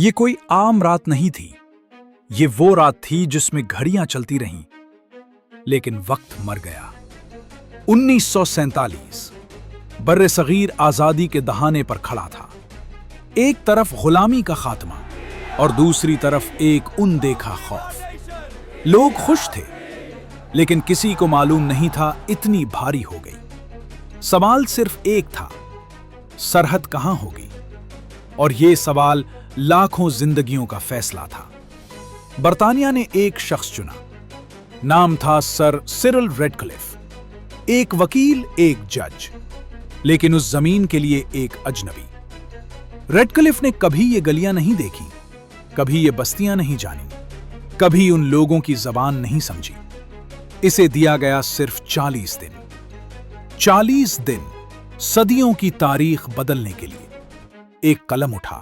یہ کوئی عام رات نہیں تھی، یہ وہ رات تھی جس میں گھڑیاں چلتی رہیں لیکن وقت مر گیا۔ 1947 بر صغیر آزادی کے دہانے پر کھڑا تھا، ایک طرف غلامی کا خاتمہ اور دوسری طرف ایک اندیکھا خوف۔ لوگ خوش تھے لیکن کسی کو معلوم نہیں تھا اتنی بھاری ہو گئی۔ سوال صرف ایک تھا، سرحد کہاں ہوگی؟ اور یہ سوال لاکھوں زندگیوں کا فیصلہ تھا۔ برطانیہ نے ایک شخص چنا، نام تھا سر سرل ریڈکلف، ایک وکیل، ایک جج، لیکن اس زمین کے لیے ایک اجنبی۔ ریڈکلف نے کبھی یہ گلیاں نہیں دیکھی، کبھی یہ بستیاں نہیں جانی، کبھی ان لوگوں کی زبان نہیں سمجھی۔ اسے دیا گیا صرف 40 دن، 40 دن صدیوں کی تاریخ بدلنے کے لیے۔ ایک قلم اٹھا،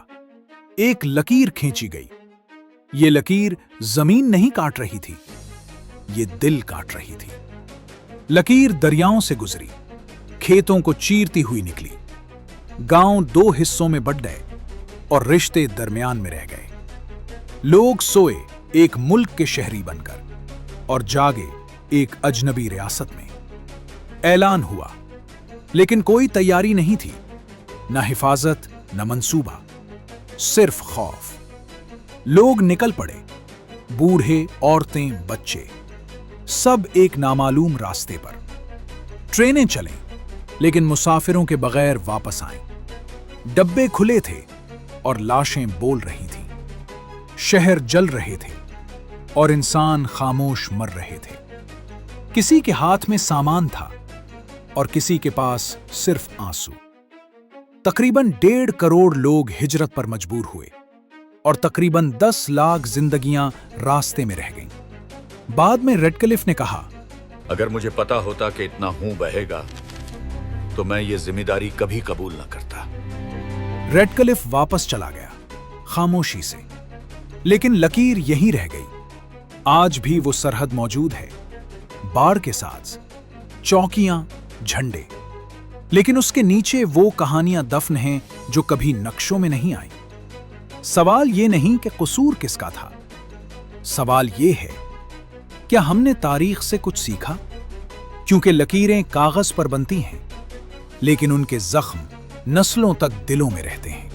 ایک لکیر کھینچی گئی۔ یہ لکیر زمین نہیں کاٹ رہی تھی، یہ دل کاٹ رہی تھی۔ لکیر دریاؤں سے گزری، کھیتوں کو چیرتی ہوئی نکلی، گاؤں 2 حصوں میں بٹ گئے اور رشتے درمیان میں رہ گئے۔ لوگ سوئے ایک ملک کے شہری بن کر اور جاگے ایک اجنبی ریاست میں۔ اعلان ہوا لیکن کوئی تیاری نہیں تھی، نہ حفاظت نہ منصوبہ، صرف خوف۔ لوگ نکل پڑے، بوڑھے، عورتیں، بچے، سب ایک نامعلوم راستے پر۔ ٹرینیں چلیں لیکن مسافروں کے بغیر واپس آئیں۔ ڈبے کھلے تھے اور لاشیں بول رہی تھیں۔ شہر جل رہے تھے اور انسان خاموش مر رہے تھے۔ کسی کے ہاتھ میں سامان تھا اور کسی کے پاس صرف آنسو۔ تقریباً 1.5 کروڑ لوگ ہجرت پر مجبور ہوئے اور تقریباً 10 لاکھ زندگیاں راستے میں رہ گئیں۔ بعد میں ریڈکلف نے کہا، اگر مجھے پتا ہوتا کہ اتنا خون بہے گا تو میں یہ ذمہ داری کبھی قبول نہ کرتا۔ ریڈکلف واپس چلا گیا، خاموشی سے، لیکن لکیر یہیں رہ گئی۔ آج بھی وہ سرحد موجود ہے، باڑ کے ساتھ، چوکیاں، جھنڈے، لیکن اس کے نیچے وہ کہانیاں دفن ہیں جو کبھی نقشوں میں نہیں آئیں۔ سوال یہ نہیں کہ قصور کس کا تھا، سوال یہ ہے کیا ہم نے تاریخ سے کچھ سیکھا؟ کیونکہ لکیریں کاغذ پر بنتی ہیں لیکن ان کے زخم نسلوں تک دلوں میں رہتے ہیں۔